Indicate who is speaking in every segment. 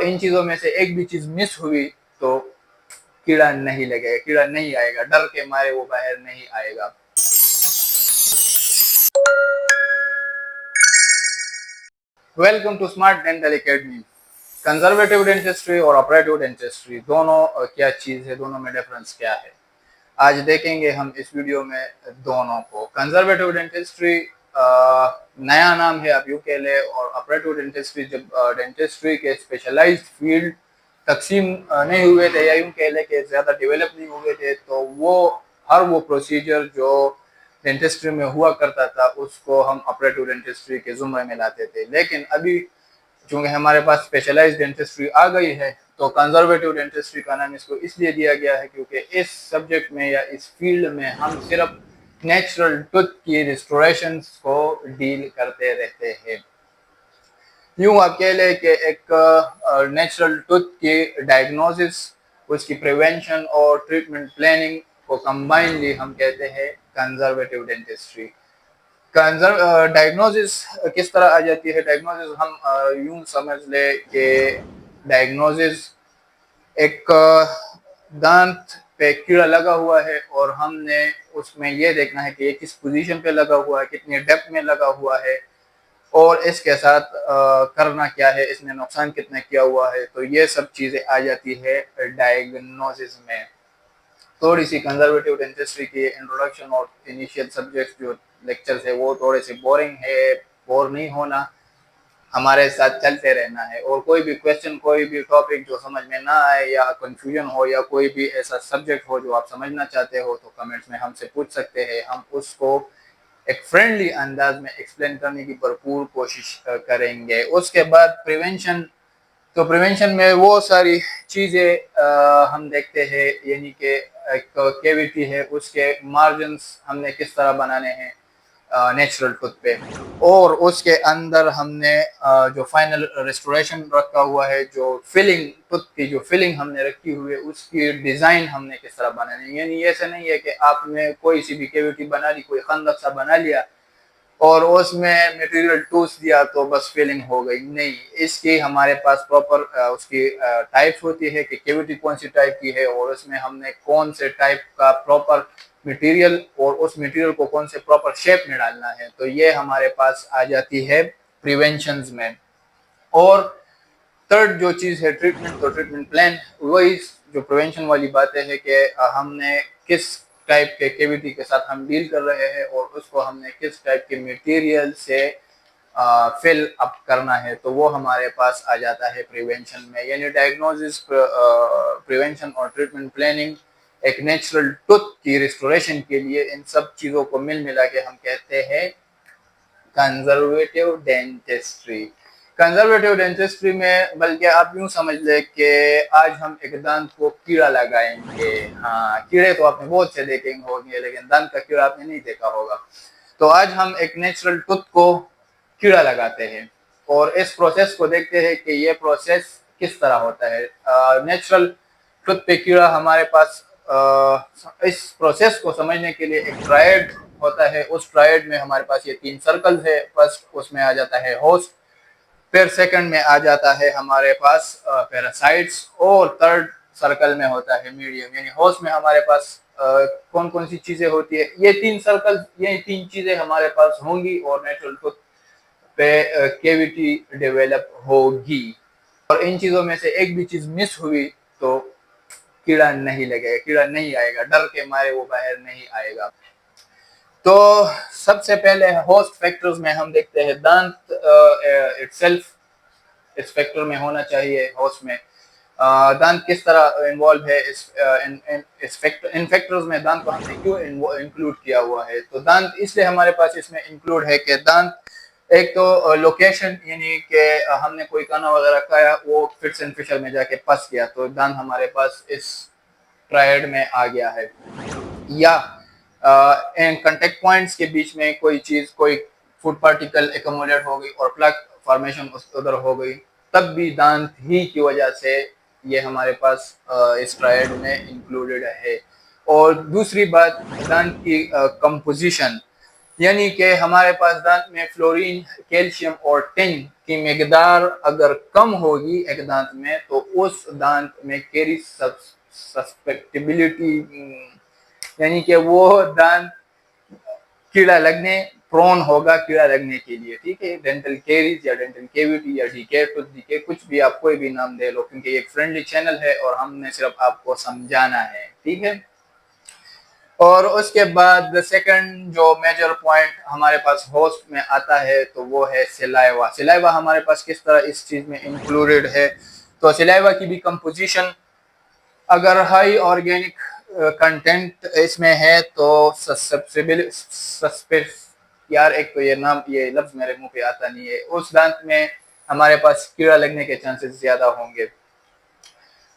Speaker 1: और इन चीजों में से एक भी चीज मिस हुई तो कीड़ा नहीं लगेगा, कीड़ा नहीं आएगा, डर के मारे वो बाहर नहीं आएगा। Welcome to smart dental academy. Conservative dentistry और ऑपरेटिव डेंटिस्ट्री दोनों क्या चीज है, दोनों में डिफरेंस क्या है, आज देखेंगे हम इस वीडियो में दोनों को। कंजर्वेटिव डेंटिस्ट्री नया नाम है, आप यूं कह ले, और ऑपरेटिव डेंटिस्ट्री जब डेंटिस्ट्री के स्पेशलाइज्ड फील्ड तकसीम नहीं हुए थे, या यूं कह ले कि ज्यादा डेवलप नहीं हुए थे, तो वो हर वो प्रोसीजर जो डेंटिस्ट्री में हुआ करता था उसको हम ऑपरेटिव डेंटिस्ट्री के जुम्रे में लाते थे। लेकिन अभी चूंकि हमारे पास स्पेशलाइज्ड डेंटिस्ट्री आ गई है तो कंजर्वेटिव डेंटिस्ट्री का नाम इसको इसलिए दिया गया है क्योंकि इस सब्जेक्ट में या इस फील्ड में हम सिर्फ नेचुरल टूथ की रिस्टोरेशन को डील करते रहते हैं। यूं आप कह ले कि एक नेचुरल टूथ की डायग्नोसिस, उसकी प्रिवेंशन और ट्रीटमेंट प्लानिंग को कंबाइनली हम कहते हैं कंजर्वेटिव डेंटिस्ट्री। डायग्नोसिस किस तरह आ जाती है? डायग्नोसिस हम यूं समझ ले कि डायग्नोसिस एक दांत पे कीड़ा लगा हुआ है और हमने उसमें ये देखना है कि ये किस पोजीशन पे लगा हुआ है, कितनी डेप्थ में लगा हुआ है और इसके साथ करना क्या है, इसने नुकसान कितना किया हुआ है। तो ये सब चीज़ें आ जाती है डायग्नोसिस में। थोड़ी सी कंजर्वेटिव डेंटिस्ट्री की इंट्रोडक्शन और इनिशियल सब्जेक्ट्स जो लेक्चर्स है वो थोड़े से बोरिंग है, बोर नहीं होना, हमारे साथ चलते रहना है। और कोई भी क्वेश्चन, कोई भी टॉपिक जो समझ में ना आए या कंफ्यूजन हो या कोई भी ऐसा सब्जेक्ट हो जो आप समझना चाहते हो तो कमेंट्स में हमसे पूछ सकते हैं। हम उसको एक फ्रेंडली अंदाज में एक्सप्लेन करने की भरपूर कोशिश करेंगे। उसके बाद प्रिवेंशन, तो प्रिवेंशन में वो सारी चीज़ें हम देखते हैं, यानी कि एक कैविटी है उसके मार्जिन्स हमने किस तरह बनाने हैं नेचुरल टूथ पे, और उसके अंदर हमने जो फाइनल रेस्टोरेशन रखा हुआ है, जो फिलिंग टूथ की जो फिलिंग हमने रखी हुई है उसकी डिज़ाइन हमने किस तरह बनानी है। यानी ऐसा नहीं है कि आपने कोई सी भी कैविटी बना ली, कोई खंदक सा बना लिया और उसमें मटेरियल टूस दिया तो बस फिलिंग हो गई, नहीं। इसकी हमारे पास प्रॉपर उसकी टाइप्स होती है कि कैविटी कौन सी टाइप की है और उसमें हमने कौन से टाइप का प्रॉपर मटेरियल और उस मटेरियल को कौन से प्रॉपर शेप में डालना है। तो ये हमारे पास आ जाती है प्रिवेंशन में। और थर्ड जो चीज़ है ट्रीटमेंट, तो ट्रीटमेंट प्लान वही जो प्रिवेंशन वाली बातें है कि हमने किस टाइप के कैविटी के साथ हम डील कर रहे हैं और उसको हमने किस टाइप के मटेरियल से फिल अप करना है, तो वो हमारे पास आ जाता है प्रिवेंशन में। यानी डायग्नोसिस, प्रिवेंशन और ट्रीटमेंट प्लानिंग एक नेचुरल टूथ की रिस्टोरेशन के लिए, इन सब चीज़ों को मिल मिला के हम कहते हैं कंजर्वेटिव डेंटिस्ट्री। कंजर्वेटिव डेंटिस्ट्री में बल्कि आप यूं समझ ले कि आज हम एक दांत को कीड़ा लगाएंगे। हाँ, कीड़े तो आपने बहुत से देखे होंगे लेकिन दांत का कीड़ा आपने नहीं देखा होगा। तो आज हम एक नेचुरल टूथ को कीड़ा लगाते हैं और इस प्रोसेस को देखते हैं कि ये प्रोसेस किस तरह होता है। नेचुरल टूथ पे कीड़ा हमारे पास, इस प्रोसेस को समझने के लिए एक ट्रायड होता है। उस ट्रायड में हमारे पास ये 3 सर्कल है। फर्स्ट उसमें आ जाता है होस्ट, फिर सेकंड में आ जाता है हमारे पास पैरासाइट्स, और थर्ड सर्कल में होता है मीडियम। यानी होस्ट में हमारे पास कौन कौन सी चीजें होती है, ये 3 सर्कल, ये 3 चीजें हमारे पास होंगी और नेचुरल टूथ पे कैविटी डेवलप होगी। और इन चीजों में से एक भी चीज मिस हुई तो कीड़ा नहीं लगेगा, कीड़ा नहीं आएगा, डर के मारे वो बाहर नहीं आएगा। तो सबसे पहले होस्ट फैक्टर्स में हम देखते हैं दांत इटसेल्फ इस फैक्टर में होना चाहिए। होस्ट में दांत किस तरह इन्वॉल्व है इस फैक्टर्स में, दांत को हमने क्यों इंक्लूड किया हुआ है? तो दांत इसलिए हमारे पास इसमें इंक्लूड है कि दांत एक तो लोकेशन, यानी कि हमने कोई खाना वगैरह खाया, वो फिट्स एंड फिशर में जाके फंस गया तो दांत हमारे पास इस ट्रायड में आ गया है। या इन कांटेक्ट पॉइंट्स के बीच में कोई चीज, कोई फूड पार्टिकल एक्यूमुलेट हो गई और प्लग फॉर्मेशन उधर हो गई, तब भी दांत ही की वजह से ये हमारे पास इस ट्रायड में इंक्लूडेड है। और दूसरी बात, दांत की कंपोजिशन, यानी कि हमारे पास दांत में फ्लोरीन, कैल्शियम और टिन की मिकदार अगर कम होगी एक दांत में, तो उस दांत में कैरीज सस्पेक्टेबिलिटी, यानी कि वो दांत कीड़ा लगने प्रोन होगा, कीड़ा लगने के लिए। ठीक है, डेंटल कैरीज या डेंटल केविटी या डीके, टूथ डीके, कुछ भी आप कोई भी नाम दे लो, क्योंकि एक फ्रेंडली चैनल है और हमने सिर्फ आपको समझाना है। ठीक है, और उसके बाद सेकंड जो मेजर पॉइंट हमारे पास होस्ट में आता है तो वो है सिलाइवा। सिलाइवा हमारे पास किस तरह इस चीज में इंक्लूडेड है, तो सिलाइवा की भी कंपोजिशन अगर हाई ऑर्गेनिक कंटेंट इसमें है तो यार एक तो ये नाम, ये लफ्ज मेरे मुंह पे आता नहीं है, उस दांत में हमारे पास कीड़ा लगने के चांसेस ज्यादा होंगे।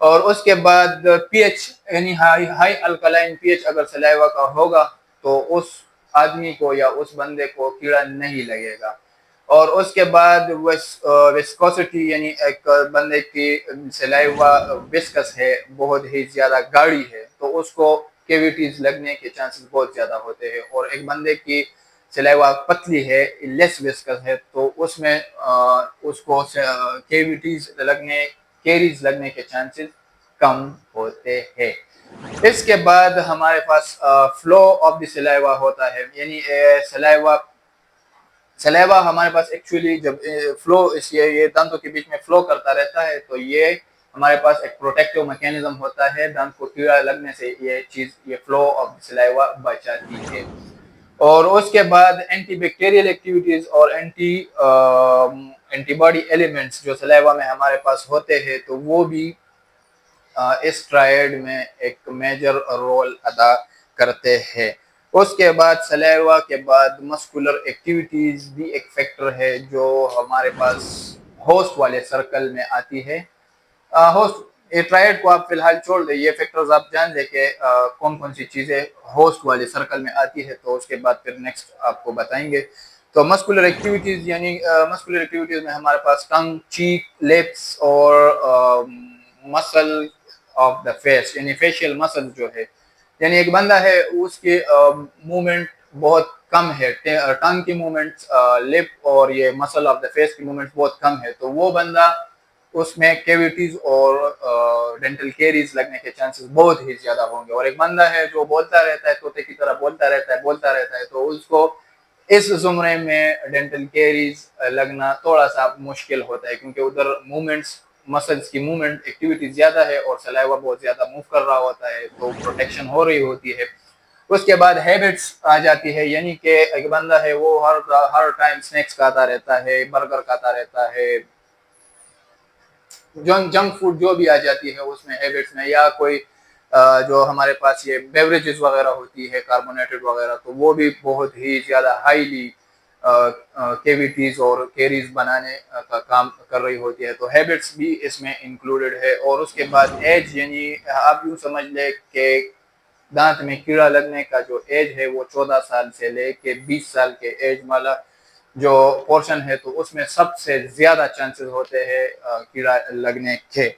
Speaker 1: और उसके बाद पीएच, यानी हाई हाई अल्कलाइन पीएच अगर सलाइवा का होगा तो उस आदमी को या उस बंदे को कीड़ा नहीं लगेगा। और उसके बाद विस्कोसिटी, यानी एक बंदे की सलाइवा विस्कस है, बहुत ही ज्यादा गाढ़ी है, तो उसको केविटीज लगने के चांसेस बहुत ज्यादा होते हैं। और एक बंदे की सलाइवा पतली है, लेस विस्कस है, तो उसमें उसको केविटीज लगने, कैरीज लगने के चांसेस कम होते हैं। इसके बाद हमारे पास फ्लो ऑफ द सलाइवा होता है, यानी सलाइवा सलाइवा हमारे पास एक्चुअली जब फ्लो इस ये दांतों के बीच में फ्लो करता रहता है, तो ये हमारे पास एक प्रोटेक्टिव मैकेनिज्म होता है, दांत को कीड़ा लगने से ये चीज, ये फ्लो ऑफ सलाइवा बचाती है। और उसके बाद एंटीबैक्टीरियल एक्टिविटीज और एंटीबॉडी एलिमेंट्स जो सलाइवा में हमारे पास होते हैं, तो वो भी इस ट्रायड में एक मेजर रोल अदा करते हैं। उसके बाद सलाइवा के बाद मस्कुलर एक्टिविटीज भी एक फैक्टर है जो हमारे पास होस्ट वाले सर्कल में आती है। होस्ट, ये ट्रायड को आप फिलहाल छोड़ दे, ये फैक्टर्स आप जान ले के कौन कौन सी चीजें होस्ट वाले सर्कल में आती है, तो उसके बाद फिर नेक्स्ट आपको बताएंगे। तो मस्कुलर एक्टिविटीज, यानी मस्कुलर एक्टिविटीज में हमारे पास टंग, चीक, लिप्स और मसल ऑफ द फेस, यानी फेशियल मसल जो है, यानी एक बंदा है उसके मूवमेंट बहुत कम है, टंग की मूवमेंट, लिप और ये मसल ऑफ द फेस की मूवमेंट बहुत कम है, तो वो बंदा, उसमें कैविटीज और डेंटल कैरीज लगने के चांसेस बहुत ही ज्यादा होंगे। और एक बंदा है जो बोलता रहता है, तोते की तरह बोलता रहता है, तो उसको इस जुमरे में डेंटल कैरीज लगना थोड़ा सा मुश्किल होता है, क्योंकि उधर मूवमेंट्स, मसल्स की मूवमेंट एक्टिविटी ज्यादा है और सलाइवा बहुत ज्यादा मूव कर रहा होता है, तो प्रोटेक्शन हो रही होती है। उसके बाद हैबिट्स आ जाती है, यानी कि एक बंदा है वो हर टाइम स्नैक्स खाता रहता है, बर्गर खाता रहता है, जंक फूड जो भी आ जाती है उसमें हैबिट्स में, या कोई जो हमारे पास ये बेवरेजेस वगैरह होती है कार्बोनेटेड वगैरह, तो वो भी बहुत ही ज्यादा हाईली केविटीज और कैरीज बनाने का काम कर रही होती है, तो हैबिट्स भी इसमें इंक्लूडेड है। और उसके बाद एज, यानी आप यूँ समझ ले कि दांत में कीड़ा लगने का जो एज है वो 14 साल से लेके 20 साल के एज वाला जो पोर्शन है, तो उसमें सबसे ज्यादा चांसेस होते हैं कीड़ा लगने के।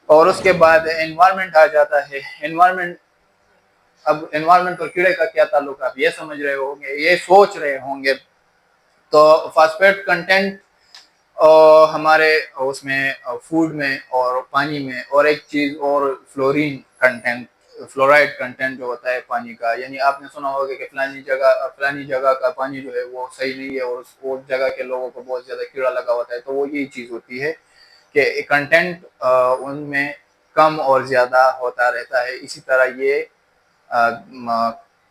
Speaker 1: और उसके बाद एनवायरनमेंट आ जाता है। एनवायरनमेंट, अब एनवायरनमेंट और कीड़े का क्या ताल्लुक, आप ये समझ रहे होंगे, ये सोच रहे होंगे। तो फास्फेट कंटेंट हमारे उसमें फूड में और पानी में, और एक चीज और फ्लोरीन कंटेंट, फ्लोराइड कंटेंट जो होता है पानी का, यानी आपने सुना होगा कि फलानी जगह का पानी जो है वो सही नहीं है और उस जगह के लोगों को बहुत ज्यादा कीड़ा लगा होता है, तो वो यही चीज होती है कि कंटेंट उनमें कम और ज्यादा होता रहता है। इसी तरह ये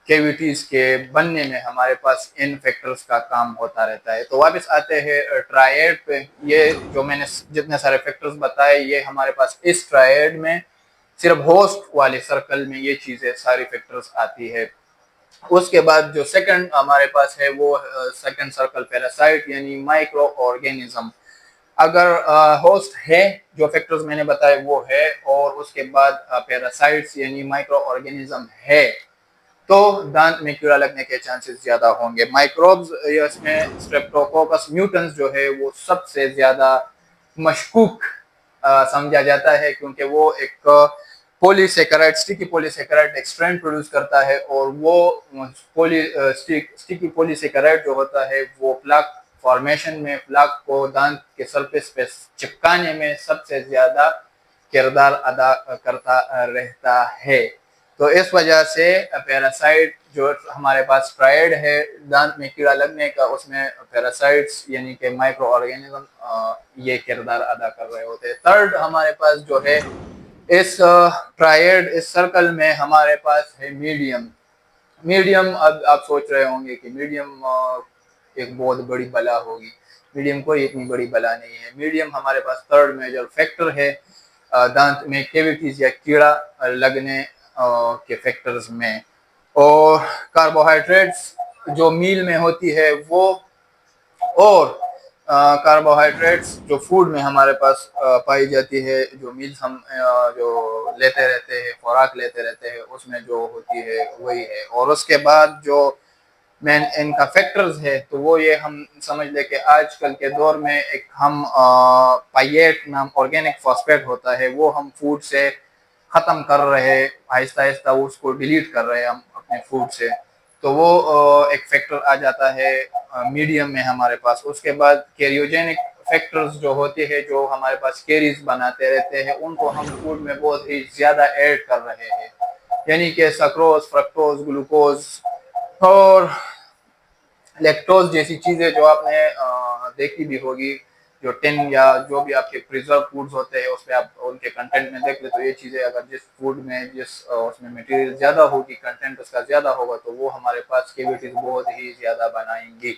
Speaker 1: कैविटीज के बनने में हमारे पास इन फैक्टर्स का काम होता रहता है। तो वापस आते हैं ट्रायड पे। ये जो मैंने जितने सारे फैक्टर्स बताए, ये हमारे पास इस ट्रायड में सिर्फ होस्ट वाले सर्कल में ये चीजें सारी फैक्टर्स आती है। उसके बाद जो सेकंड हमारे पास है वो सेकंड सर्कल पैरासाइट, यानी माइक्रो ऑर्गेनिज्म। अगर होस्ट है, जो फैक्टर्स मैंने बताए वो है, और उसके बाद पैरासाइट्स यानी माइक्रो ऑर्गेनिज्म है, तो दांत में कीड़ा लगने के चांसेस ज्यादा होंगे। माइक्रोब्स, इसमें स्ट्रेप्टोकोकस म्यूटेंस जो है वो सबसे ज्यादा मशकूक समझा जाता है, क्योंकि वो एक पॉलीसेकेराइड, स्टिकी पॉलीसेकेराइड एक स्ट्रैंड प्रोड्यूस करता है, और वो स्टिकी पॉलीसेकेराइड जो होता है वो प्लाक फॉर्मेशन में, प्लाक को दांत के सरफेस पे चिपकाने में सबसे ज्यादा किरदार अदा करता रहता है। तो इस वजह से पैरासाइट जो हमारे पास ट्रायड है दांत में कीड़ा लगने का, उसमें पैरासाइट्स यानी कि माइक्रो ऑर्गेनिज्म ये किरदार अदा कर रहे होते हैं। थर्ड हमारे पास जो है इस ट्रायड, इस सर्कल में हमारे पास है मीडियम। मीडियम, अब आप सोच रहे होंगे कि मीडियम एक बहुत बड़ी बला होगी। मीडियम कोई इतनी बड़ी बला नहीं है। मीडियम हमारे पास थर्ड मेजर फैक्टर है दांत में कैविटीज या कीड़ा लगने के फैक्टर्स में। और कार्बोहाइड्रेट्स जो मील में होती है वो, और कार्बोहाइड्रेट्स जो फूड में हमारे पास पाई जाती है, जो मील्स हम जो लेते रहते हैं, खुराक लेते रहते हैं, उसमें जो होती है वही है। और उसके बाद जो मेन इनका फैक्टर्स है, तो वो ये हम समझ ले कि आजकल के दौर में एक हम पाइएट नाम ऑर्गेनिक फॉस्फेट होता है, वो हम फूड से खत्म कर रहे हैं, आहिस्ता आहिस्ता उसको डिलीट कर रहे हैं हम अपने फूड से। तो वो एक फैक्टर आ जाता है मीडियम में हमारे पास। उसके बाद कैरियोजेनिक फैक्टर्स जो होते हैं, जो हमारे पास कैरीज बनाते रहते हैं, उनको हम फूड में बहुत ही ज्यादा ऐड कर रहे हैं, यानी कि सक्रोज, फ्रक्टोज, ग्लूकोज और लैक्टोज जैसी चीजें जो आपने देखी भी होगी। जो टिन या जो भी आपके प्रिजर्व फूड्स होते हैं, उसमें आप उनके कंटेंट में देख ले, तो ये चीजें अगर जिस फूड में उसमें मटेरियल ज्यादा होगी, कंटेंट उसका ज्यादा होगा, तो वो हमारे पास कैविटीज बहुत ही ज्यादा बनाएंगी।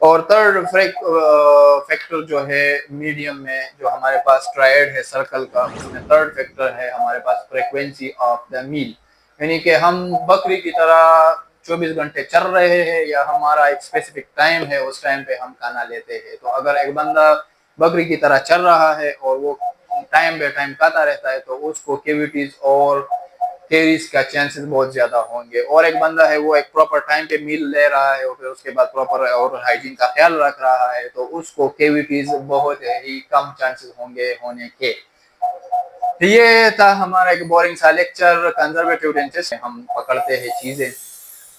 Speaker 1: और थर्ड फैक्टर जो है मीडियम में, जो हमारे पास ट्रायड है सर्कल का, उसमें थर्ड फैक्टर है हमारे पास फ्रीक्वेंसी ऑफ द मील। यानी कि हम बकरी की तरह 24 घंटे चल रहे हैं, या हमारा एक स्पेसिफिक टाइम है, उस टाइम पे हम खाना लेते हैं। तो अगर एक बंदा बकरी की तरह चल रहा है और वो टाइम बे टाइम खाता रहता है, तो उसको कैविटीज और कैरीज का चांसेस बहुत ज्यादा होंगे। और एक बंदा है वो एक प्रॉपर टाइम पे मील ले रहा है और फिर उसके बाद प्रॉपर और हाइजीन का ख्याल रख रहा है, तो उसको कैविटीज बहुत ही कम चांसेस होंगे होने के। ये था हमारा एक बोरिंग सा लेक्चर, कंजर्वेटिव डेंटिस्ट हम पकड़ते हैं चीजें।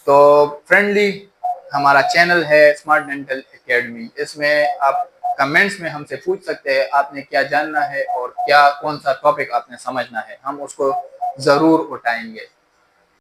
Speaker 1: तो फ्रेंडली हमारा चैनल है स्मार्ट डेंटल एकेडमी, इसमें आप कमेंट्स में हमसे पूछ सकते हैं आपने क्या जानना है और क्या कौन सा टॉपिक आपने समझना है, हम उसको जरूर उठाएंगे।